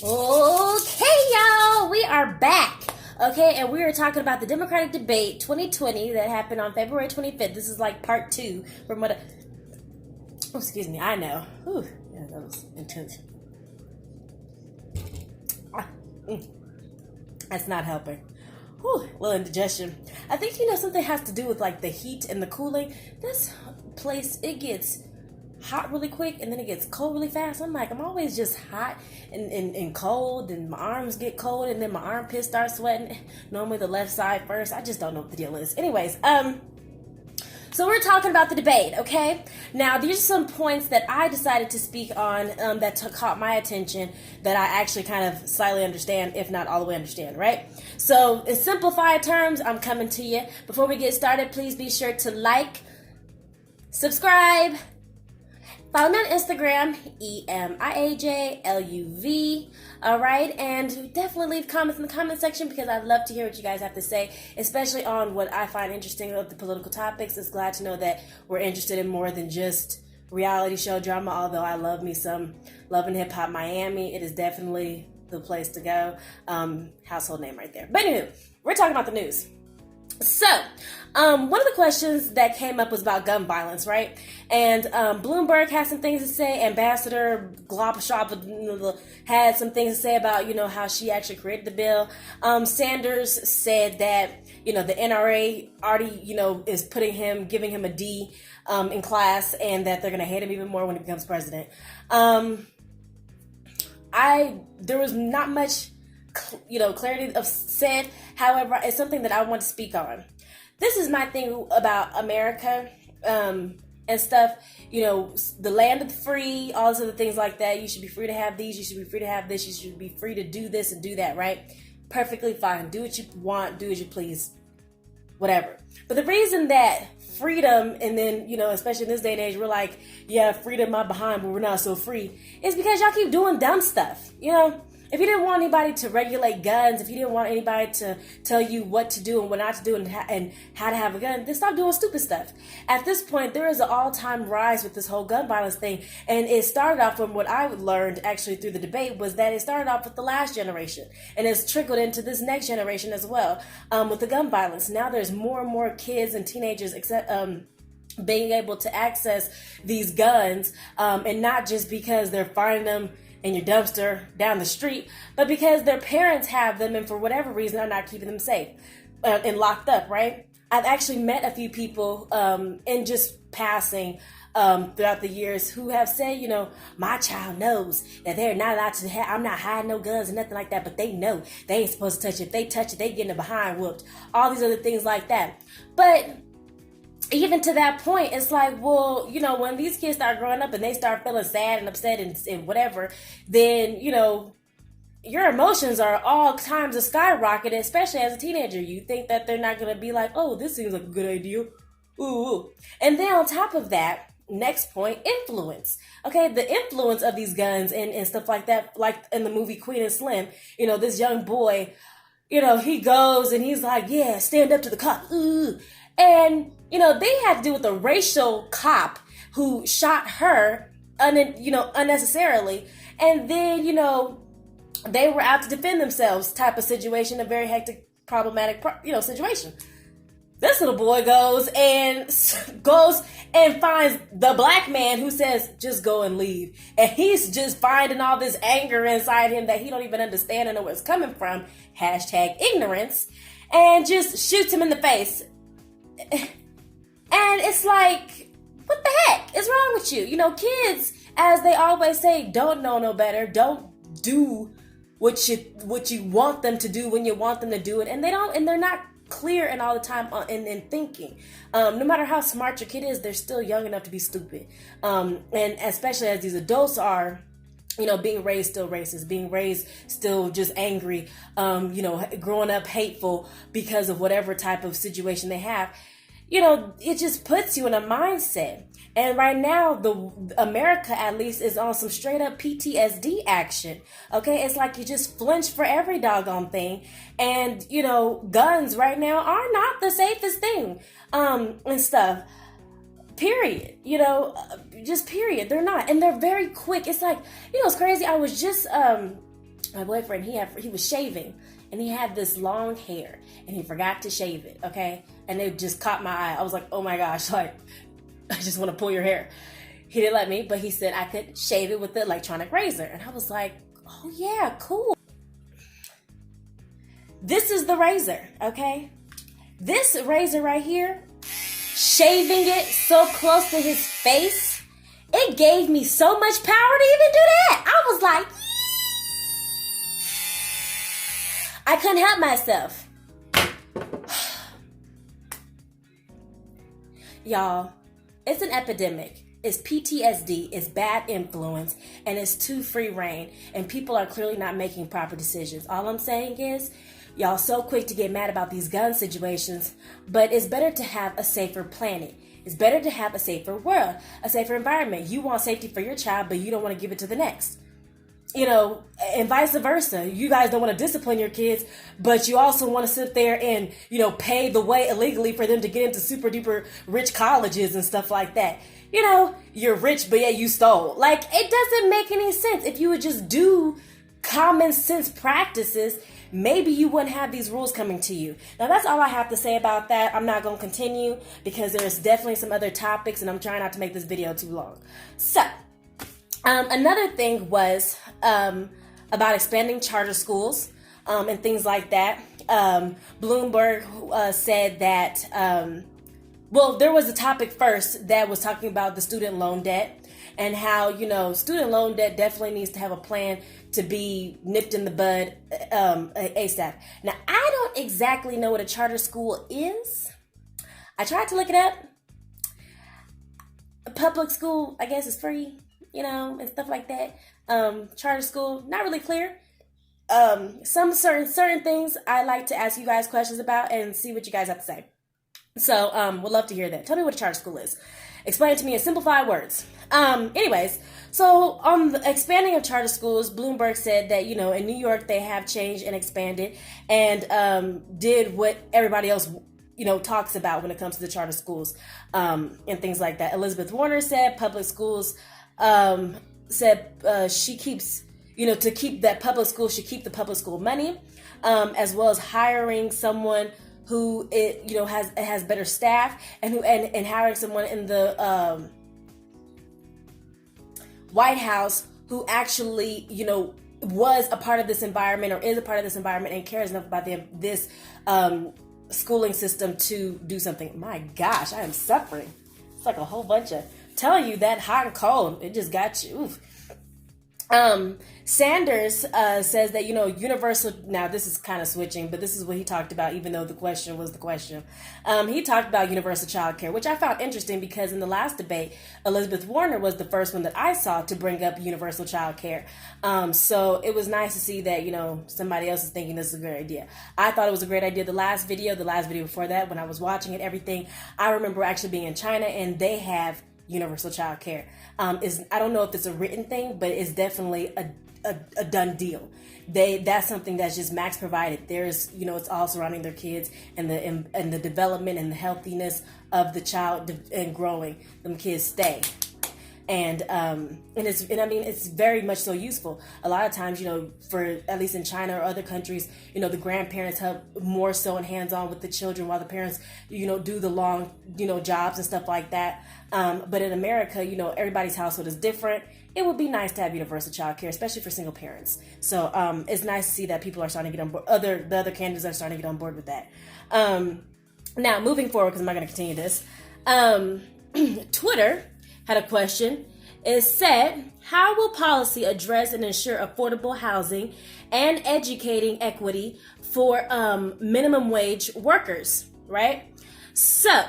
Okay, y'all, we are back. Okay, and we are talking about the Democratic debate 2020 that happened on February 25th. This is like part two from what. Oh, excuse me, I know. Whew, yeah, that was intense. That's not helping. Whew, little indigestion. I think something has to do with like the heat and the cooling. This place, it gets hot really quick and then it gets cold really fast. I'm always just hot and cold, and my arms get cold and then my armpits start sweating. Normally the left side first. I just don't know what the deal is. Anyways, so we're talking about the debate, okay? Now, these are some points that I decided to speak on that caught my attention that I actually kind of slightly understand, if not all the way understand, right? So, in simplified terms, I'm coming to you. Before we get started, please be sure to like, subscribe, follow me on Instagram, EMIAJLUV, all right? And definitely leave comments in the comment section because I'd love to hear what you guys have to say, especially on what I find interesting of the political topics. It's glad to know that we're interested in more than just reality show drama, although I love me some Love and Hip Hop Miami. It is definitely the place to go. Household name right there. But anyway, we're talking about the news. So, one of the questions that came up was about gun violence, right? And Bloomberg had some things to say. Ambassador Globshop had some things to say about, how she actually created the bill. Sanders said that, the NRA already, is giving him a D in class, and that they're going to hate him even more when he becomes president. There was not much clarity of said. However, it's something that I want to speak on. This is my thing about America and stuff. The land of the free, all these other things like that. You should be free to have these. You should be free to have this. You should be free to do this and do that, right? Perfectly fine. Do what you want. Do as you please. Whatever. But the reason that freedom, and then, especially in this day and age, we're like, yeah, freedom my behind, but we're not so free, is because y'all keep doing dumb stuff, If you didn't want anybody to regulate guns, if you didn't want anybody to tell you what to do and what not to do and how to have a gun, then stop doing stupid stuff. At this point, there is an all-time rise with this whole gun violence thing. And it started off from what I learned actually through the debate was that it started off with the last generation. And it's trickled into this next generation as well with the gun violence. Now there's more and more kids and teenagers being able to access these guns, and not just because they're finding them in your dumpster down the street, but because their parents have them and for whatever reason are not keeping them safe and locked up, right? I've actually met a few people in just passing throughout the years who have said, my child knows that they're not allowed to I'm not hiding no guns and nothing like that, but they know they ain't supposed to touch it. If they touch it, they getting behind whooped. All these other things like that. But even to that point, it's like, well, when these kids start growing up and they start feeling sad and upset and whatever, then, your emotions are all times of skyrocketed, especially as a teenager. You think that they're not going to be like, oh, this seems like a good idea. Ooh. And then on top of that, next point, influence. Okay, the influence of these guns and stuff like that, like in the movie Queen and Slim, this young boy, he goes and he's like, yeah, stand up to the cop. Ooh. And, they had to do with a racial cop who shot her, unnecessarily. And then, they were out to defend themselves type of situation, a very hectic, problematic, situation. This little boy goes and finds the black man who says, just go and leave. And he's just finding all this anger inside him that he don't even understand and know where it's coming from. #ignorance. And just shoots him in the face. And it's like, what the heck is wrong with you? Kids, as they always say, don't know no better. Don't do what you want them to do when you want them to do it. And they're not clear and all the time in thinking. No matter how smart your kid is, they're still young enough to be stupid. And especially as these adults are, being raised still racist, being raised still just angry, growing up hateful because of whatever type of situation they have. It just puts you in a mindset. And right now, America at least is on some straight up PTSD action. Okay, it's like you just flinch for every doggone thing. And, guns right now are not the safest thing and stuff. Period. Just period. They're not. And they're very quick. It's like, it's crazy. I was just my boyfriend, he was shaving, and he had this long hair, and he forgot to shave it, okay? And it just caught my eye. I was like, oh my gosh, like, I just want to pull your hair. He didn't let me, but he said I could shave it with the electronic razor. And I was like, oh yeah, cool. This is the razor, okay? This razor right here, shaving it so close to his face, it gave me so much power to even do that. I was like, I couldn't help myself. Y'all, it's an epidemic. It's PTSD, it's bad influence, and it's too free reign, and people are clearly not making proper decisions. All I'm saying is, y'all so quick to get mad about these gun situations, but it's better to have a safer planet. It's better to have a safer world, a safer environment. You want safety for your child, but you don't want to give it to the next. You know, and vice versa. You guys don't want to discipline your kids, but you also want to sit there and, you know, pay the way illegally for them to get into super duper rich colleges and stuff like that. You know, you're rich, but yeah, you stole. Like, it doesn't make any sense. If you would just do common sense practices, maybe you wouldn't have these rules coming to you. Now, that's all I have to say about that. I'm not going to continue because there's definitely some other topics, and I'm trying not to make this video too long. So, another thing was about expanding charter schools and things like that. Bloomberg said that, well, there was a topic first that was talking about the student loan debt and how, you know, student loan debt definitely needs to have a plan to be nipped in the bud ASAP. Now, I don't exactly know what a charter school is. I tried to look it up. A public school, I guess, is free, you know, and stuff like that. Charter school, not really clear. Some certain things I like to ask you guys questions about and see what you guys have to say. So, would love to hear that. Tell me what a charter school is. Explain it to me in simplified words. Anyways, so on the expanding of charter schools, Bloomberg said that, you know, in New York, they have changed and expanded and did what everybody else, you know, talks about when it comes to the charter schools and things like that. Elizabeth Warner said public schools, she keeps, you know, to keep that public school should keep the public school money, as well as hiring someone who has better staff and hiring someone in the White House who actually, you know, was a part of this environment or is a part of this environment and cares enough about this schooling system to do something. My gosh, I am suffering. It's like a whole bunch of telling you that hot and cold. It just got you. Oof. Sanders says that, you know, universal, now this is kind of switching, but this is what he talked about, even though the question was the question. He talked about universal child care, which I found interesting because in the last debate, Elizabeth Warner was the first one that I saw to bring up universal child care. So it was nice to see that, you know, somebody else is thinking this is a great idea. I thought it was a great idea. The last video before that, when I was watching it, everything, I remember actually being in China and they have universal child care. I don't know if it's a written thing, but it's definitely a done deal. That's something that's just max provided. There's, you know, it's all surrounding their kids and the development and the healthiness of the child and growing. Them kids stay. And it's very much so useful. A lot of times, you know, for at least in China or other countries, you know, the grandparents help more so and hands-on with the children while the parents, you know, do the long, you know, jobs and stuff like that. But in America, you know, everybody's household is different. It would be nice to have universal child care, especially for single parents. So it's nice to see that people are starting to get on board. The other candidates are starting to get on board with that. Now, moving forward, because I'm not going to continue this, Twitter had a question. It said, how will policy address and ensure affordable housing and educating equity for minimum wage workers, right? So,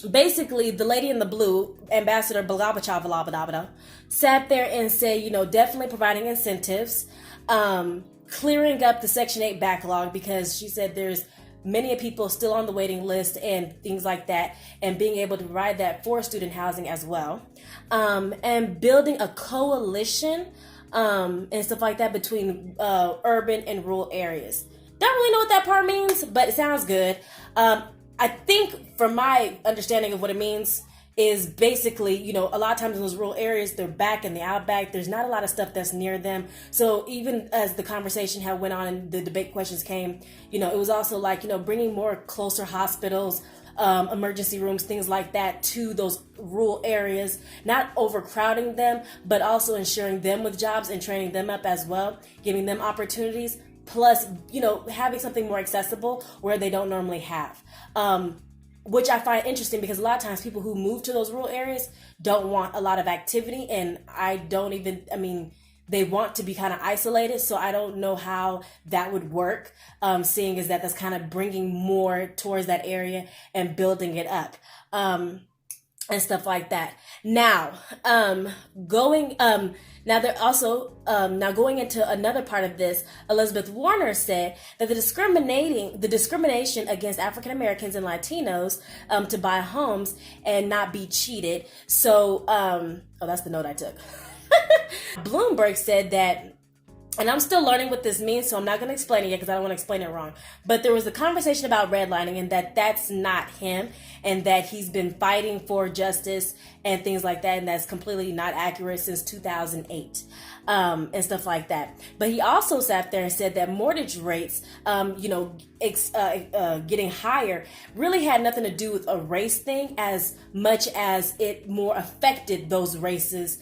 basically, the lady in the blue, Ambassador Balabachava, sat there and said, you know, definitely providing incentives, clearing up the Section 8 backlog, because she said there's many people still on the waiting list and things like that, and being able to provide that for student housing as well, and building a coalition and stuff like that between urban and rural areas. Don't really know what that part means, but it sounds good. I think from my understanding of what it means is basically, a lot of times in those rural areas, they're back in the outback. There's not a lot of stuff that's near them. So even as the conversation had went on and the debate questions came, it was also like, bringing more closer hospitals, emergency rooms, things like that to those rural areas, not overcrowding them, but also ensuring them with jobs and training them up as well, giving them opportunities, plus, having something more accessible where they don't normally have. Which I find interesting because a lot of times people who move to those rural areas don't want a lot of activity, and they want to be kind of isolated. So I don't know how that would work, seeing as that's kind of bringing more towards that area and building it up. And stuff like that. Now, going into another part of this, Elizabeth Warner said that the discrimination against African Americans and Latinos to buy homes and not be cheated. So, that's the note I took. Bloomberg said that, and I'm still learning what this means, so I'm not going to explain it yet because I don't want to explain it wrong. But there was a conversation about redlining and that's not him, and that he's been fighting for justice and things like that, and that's completely not accurate since 2008 and stuff like that. But he also sat there and said that mortgage rates, getting higher really had nothing to do with a race thing as much as it more affected those races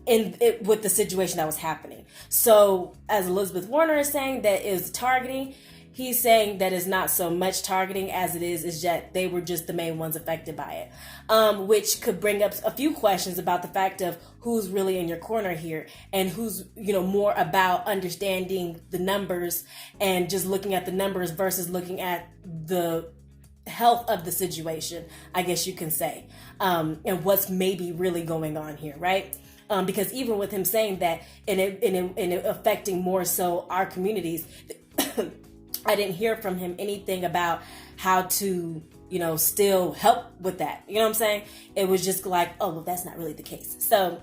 with the situation that was happening. So as Elizabeth Warner is saying that is targeting, he's saying that it's not so much targeting as it is that they were just the main ones affected by it, which could bring up a few questions about the fact of who's really in your corner here and who's, more about understanding the numbers and just looking at the numbers versus looking at the health of the situation, I guess you can say, and what's maybe really going on here, right? Because even with him saying that and it affecting more so our communities, I didn't hear from him anything about how to, still help with that. You know what I'm saying? It was just like, oh, well, that's not really the case. So,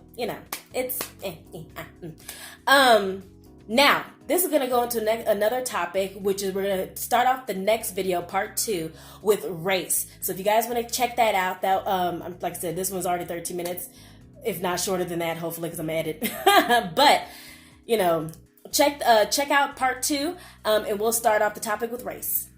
it's... Now, this is going to go into another topic, which is we're going to start off the next video, part 2, with race. So if you guys want to check that out, that like I said, this one's already 13 minutes. If not shorter than that, hopefully, because I'm edit. But, check out part 2, and we'll start off the topic with race.